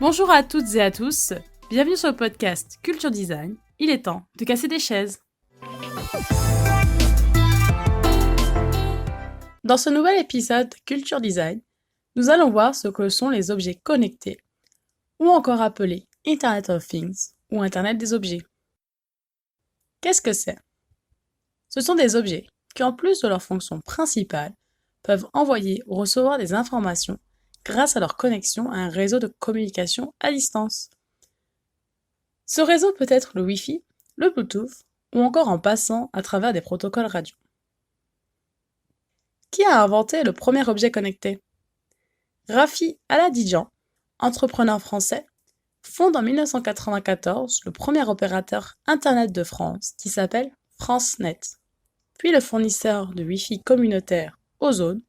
Bonjour à toutes et à tous, bienvenue sur le podcast Culture Design, il est temps de casser des chaises. Dans ce nouvel épisode Culture Design, nous allons voir ce que sont les objets connectés, ou encore appelés Internet of Things ou Internet des objets. Qu'est-ce que c'est ? Ce sont des objets qui, en plus de leur fonction principale, peuvent envoyer ou recevoir des informations grâce à leur connexion à un réseau de communication à distance. Ce réseau peut être le Wi-Fi, le Bluetooth ou encore en passant à travers des protocoles radio. Qui a inventé le premier objet connecté ? Rafi Aladidjan, entrepreneur français, fonde en 1994 le premier opérateur Internet de France qui s'appelle FranceNet, puis le fournisseur de Wi-Fi communautaire Ozone,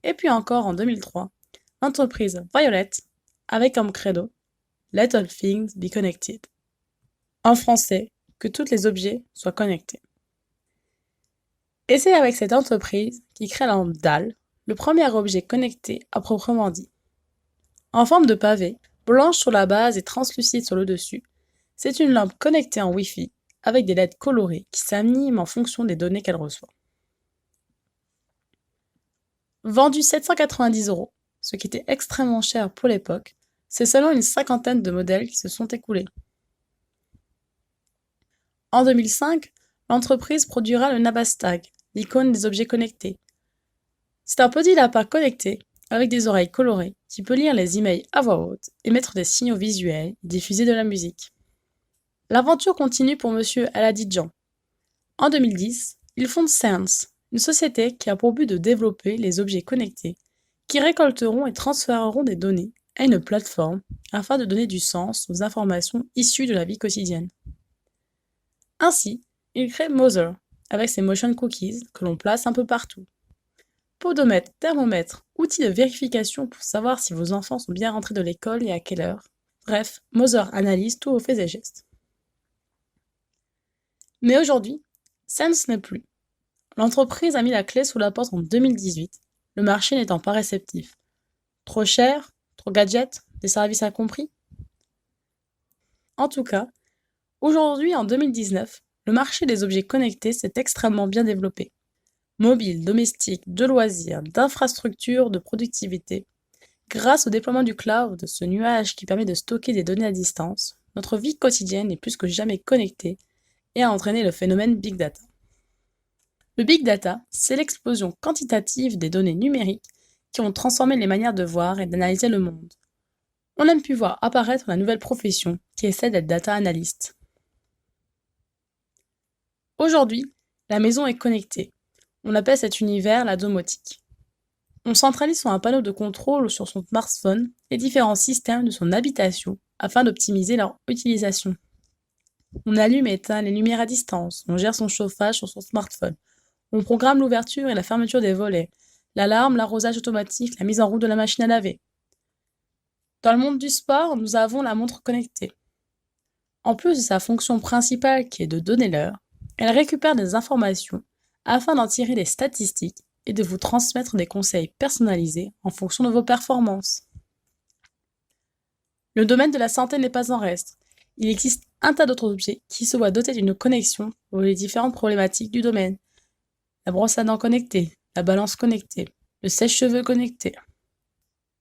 et puis encore en 2003, l'entreprise Violet avec comme credo « Let all things be connected ». En français, que tous les objets soient connectés. Et c'est avec cette entreprise qui crée la lampe dalle, le premier objet connecté à proprement dit. En forme de pavé, blanche sur la base et translucide sur le dessus, c'est une lampe connectée en Wi-Fi avec des LED colorées qui s'animent en fonction des données qu'elle reçoit. Vendu 790 €, ce qui était extrêmement cher pour l'époque, c'est seulement une cinquantaine de modèles qui se sont écoulés. En 2005, l'entreprise produira le Nabastag, l'icône des objets connectés. C'est un petit lapin connecté avec des oreilles colorées qui peut lire les emails à voix haute, émettre des signaux visuels et diffuser de la musique. L'aventure continue pour Monsieur Aladidjan. En 2010, il fonde Sense, une société qui a pour but de développer les objets connectés qui récolteront et transféreront des données à une plateforme afin de donner du sens aux informations issues de la vie quotidienne. Ainsi, il crée Mother avec ses motion cookies que l'on place un peu partout. Podomètre, thermomètre, outils de vérification pour savoir si vos enfants sont bien rentrés de l'école et à quelle heure. Bref, Mother analyse tous vos faits et gestes. Mais aujourd'hui, Sense n'est plus. L'entreprise a mis la clé sous la porte en 2018, le marché n'étant pas réceptif. Trop cher, trop gadget, des services incompris. En tout cas, aujourd'hui en 2019, le marché des objets connectés s'est extrêmement bien développé. Mobile, domestique, de loisirs, d'infrastructures, de productivité. Grâce au déploiement du cloud, ce nuage qui permet de stocker des données à distance, notre vie quotidienne est plus que jamais connectée et a entraîné le phénomène Big Data. Le Big Data, c'est l'explosion quantitative des données numériques qui ont transformé les manières de voir et d'analyser le monde. On aime pu voir apparaître la nouvelle profession qui est celle d'être data analyst. Aujourd'hui, la maison est connectée. On appelle cet univers la domotique. On centralise sur un panneau de contrôle ou sur son smartphone les différents systèmes de son habitation afin d'optimiser leur utilisation. On allume et éteint les lumières à distance, on gère son chauffage sur son smartphone, on programme l'ouverture et la fermeture des volets, l'alarme, l'arrosage automatique, la mise en route de la machine à laver. Dans le monde du sport, nous avons la montre connectée. En plus de sa fonction principale qui est de donner l'heure, elle récupère des informations afin d'en tirer des statistiques et de vous transmettre des conseils personnalisés en fonction de vos performances. Le domaine de la santé n'est pas en reste. Il existe un tas d'autres objets qui se voient dotés d'une connexion pour les différentes problématiques du domaine. La brosse à dents connectée, la balance connectée, le sèche-cheveux connecté.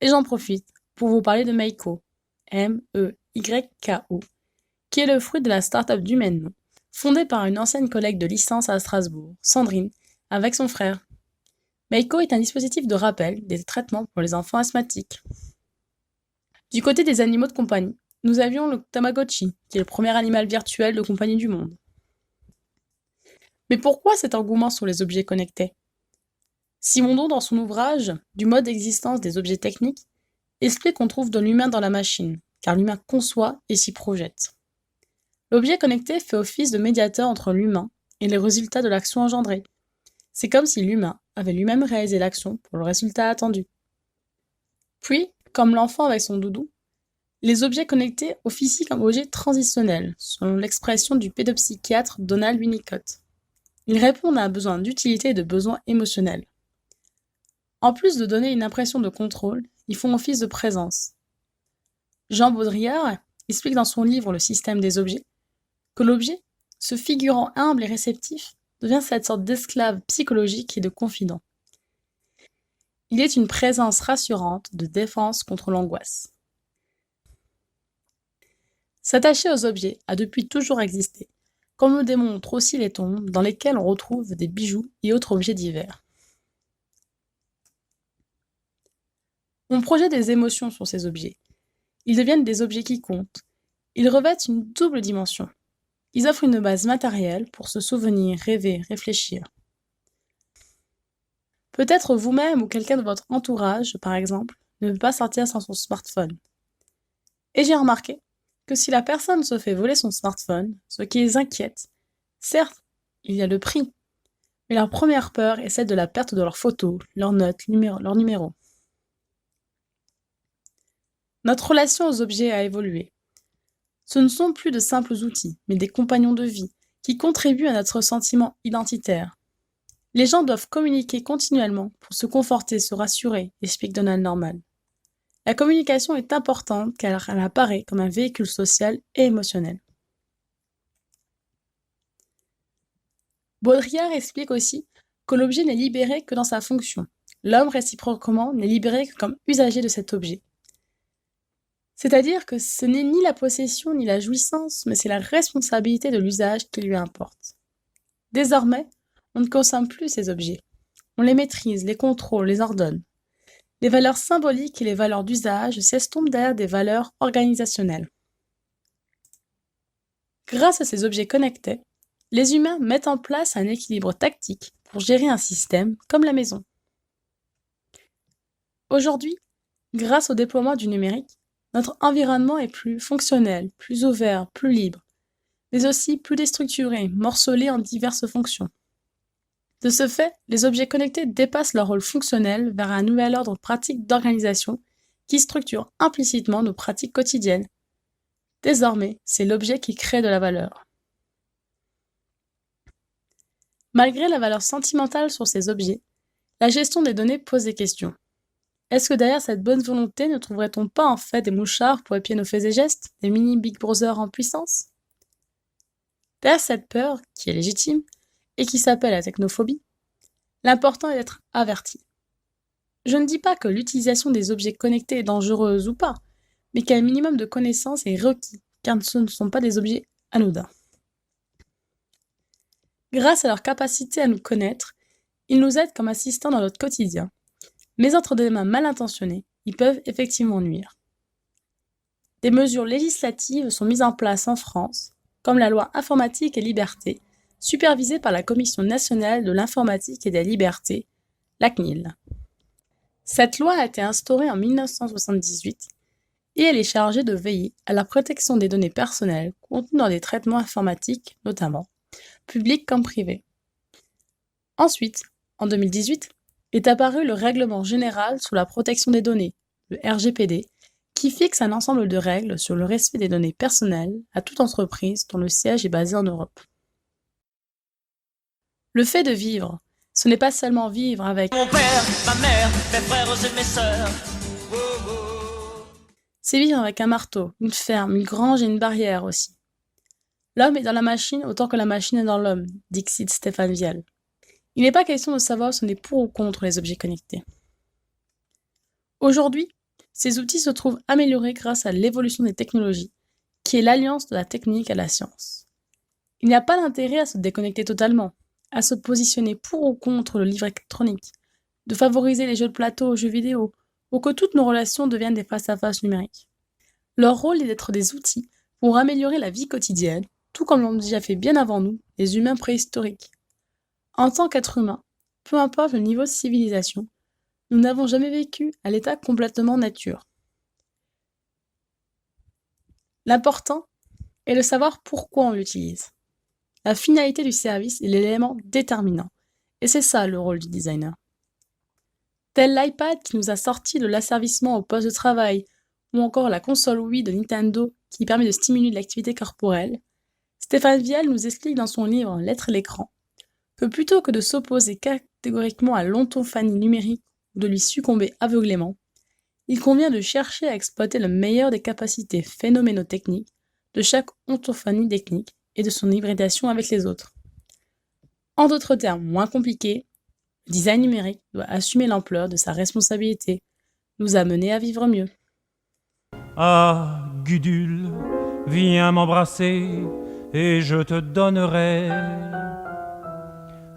Et j'en profite pour vous parler de Meyco, M-E-Y-K-O, qui est le fruit de la start-up du même nom, fondée par une ancienne collègue de licence à Strasbourg, Sandrine, avec son frère. Meyco est un dispositif de rappel des traitements pour les enfants asthmatiques. Du côté des animaux de compagnie, nous avions le Tamagotchi, qui est le premier animal virtuel de compagnie du monde. Mais pourquoi cet engouement sur les objets connectés ? Simondon, dans son ouvrage « Du mode d'existence des objets techniques », explique qu'on trouve de l'humain dans la machine, car l'humain conçoit et s'y projette. L'objet connecté fait office de médiateur entre l'humain et les résultats de l'action engendrée. C'est comme si l'humain avait lui-même réalisé l'action pour le résultat attendu. Puis, comme l'enfant avec son doudou, les objets connectés officient comme objets transitionnels, selon l'expression du pédopsychiatre Donald Winnicott. Ils répondent à un besoin d'utilité et de besoin émotionnel. En plus de donner une impression de contrôle, ils font office de présence. Jean Baudrillard explique dans son livre Le système des objets que l'objet, se figurant humble et réceptif, devient cette sorte d'esclave psychologique et de confident. Il est une présence rassurante de défense contre l'angoisse. S'attacher aux objets a depuis toujours existé, comme le démontrent aussi les tombes dans lesquelles on retrouve des bijoux et autres objets divers. On projette des émotions sur ces objets. Ils deviennent des objets qui comptent. Ils revêtent une double dimension. Ils offrent une base matérielle pour se souvenir, rêver, réfléchir. Peut-être vous-même ou quelqu'un de votre entourage, par exemple, ne peut pas sortir sans son smartphone. Et j'ai remarqué que si la personne se fait voler son smartphone, ce qui les inquiète, certes, il y a le prix, mais leur première peur est celle de la perte de leurs photos, leurs notes, leurs numéros. Notre relation aux objets a évolué. Ce ne sont plus de simples outils, mais des compagnons de vie qui contribuent à notre sentiment identitaire. Les gens doivent communiquer continuellement pour se conforter, se rassurer, explique Donald Norman. La communication est importante car elle apparaît comme un véhicule social et émotionnel. Baudrillard explique aussi que l'objet n'est libéré que dans sa fonction. L'homme, réciproquement, n'est libéré que comme usager de cet objet. C'est-à-dire que ce n'est ni la possession ni la jouissance, mais c'est la responsabilité de l'usage qui lui importe. Désormais, on ne consomme plus ces objets. On les maîtrise, les contrôle, les ordonne. Les valeurs symboliques et les valeurs d'usage s'estompent derrière des valeurs organisationnelles. Grâce à ces objets connectés, les humains mettent en place un équilibre tactique pour gérer un système comme la maison. Aujourd'hui, grâce au déploiement du numérique, notre environnement est plus fonctionnel, plus ouvert, plus libre, mais aussi plus déstructuré, morcelé en diverses fonctions. De ce fait, les objets connectés dépassent leur rôle fonctionnel vers un nouvel ordre pratique d'organisation qui structure implicitement nos pratiques quotidiennes. Désormais, c'est l'objet qui crée de la valeur. Malgré la valeur sentimentale sur ces objets, la gestion des données pose des questions. Est-ce que derrière cette bonne volonté ne trouverait-on pas en fait des mouchards pour épier nos faits et gestes, des mini Big Brother en puissance? Derrière cette peur, qui est légitime, et qui s'appelle la technophobie, l'important est d'être averti. Je ne dis pas que l'utilisation des objets connectés est dangereuse ou pas, mais qu'un minimum de connaissance est requis, car ce ne sont pas des objets anodins. Grâce à leur capacité à nous connaître, ils nous aident comme assistants dans notre quotidien, mais entre des mains mal intentionnées, ils peuvent effectivement nuire. Des mesures législatives sont mises en place en France, comme la loi Informatique et Liberté, supervisée par la Commission nationale de l'informatique et des libertés, la CNIL. Cette loi a été instaurée en 1978 et elle est chargée de veiller à la protection des données personnelles contenues dans des traitements informatiques, notamment, publics comme privés. Ensuite, en 2018, est apparu le Règlement général sur la protection des données, le RGPD, qui fixe un ensemble de règles sur le respect des données personnelles à toute entreprise dont le siège est basé en Europe. Le fait de vivre, ce n'est pas seulement vivre avec mon père, ma mère, mes frères et mes sœurs. C'est vivre avec un marteau, une ferme, une grange et une barrière aussi. L'homme est dans la machine autant que la machine est dans l'homme, dixit Stéphane Vielle. Il n'est pas question de savoir si on est pour ou contre les objets connectés. Aujourd'hui, ces outils se trouvent améliorés grâce à l'évolution des technologies, qui est l'alliance de la technique à la science. Il n'y a pas d'intérêt à se déconnecter totalement, à se positionner pour ou contre le livre électronique, de favoriser les jeux de plateau aux jeux vidéo, ou que toutes nos relations deviennent des face-à-face numériques. Leur rôle est d'être des outils pour améliorer la vie quotidienne, tout comme l'ont déjà fait bien avant nous les humains préhistoriques. En tant qu'être humain, peu importe le niveau de civilisation, nous n'avons jamais vécu à l'état complètement nature. L'important est de savoir pourquoi on l'utilise. La finalité du service est l'élément déterminant, et c'est ça le rôle du designer. Tel l'iPad qui nous a sortis de l'asservissement au poste de travail, ou encore la console Wii de Nintendo qui permet de stimuler l'activité corporelle, Stéphane Vielle nous explique dans son livre L'être et l'écran que plutôt que de s'opposer catégoriquement à l'ontophanie numérique ou de lui succomber aveuglément, il convient de chercher à exploiter le meilleur des capacités phénoménotechniques de chaque ontophonie technique et de son hybridation avec les autres. En d'autres termes moins compliqués, le design numérique doit assumer l'ampleur de sa responsabilité, nous amener à vivre mieux. Ah, Gudule, viens m'embrasser et je te donnerai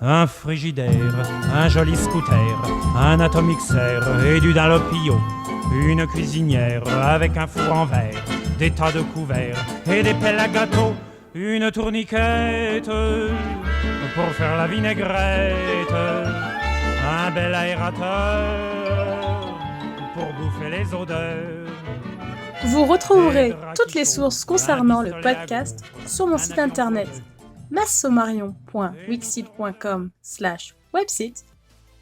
un frigidaire, un joli scooter, un atomixer et du Dunlopio, une cuisinière avec un four en verre, des tas de couverts et des pelles à gâteau, une tourniquette pour faire la vinaigrette, un bel aérateur pour bouffer les odeurs. Vous retrouverez toutes les sources concernant le podcast sur mon site internet massomarion.wixsite.com/website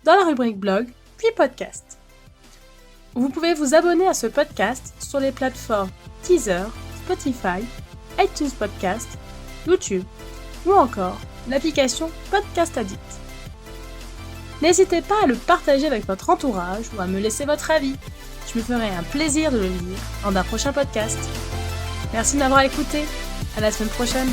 dans la rubrique blog puis podcast. Vous pouvez vous abonner à ce podcast sur les plateformes Deezer, Spotify, iTunes Podcast, YouTube ou encore l'application Podcast Addict. N'hésitez pas à le partager avec votre entourage ou à me laisser votre avis. Je me ferai un plaisir de le lire lors d'un prochain podcast. Merci de m'avoir écouté. À la semaine prochaine.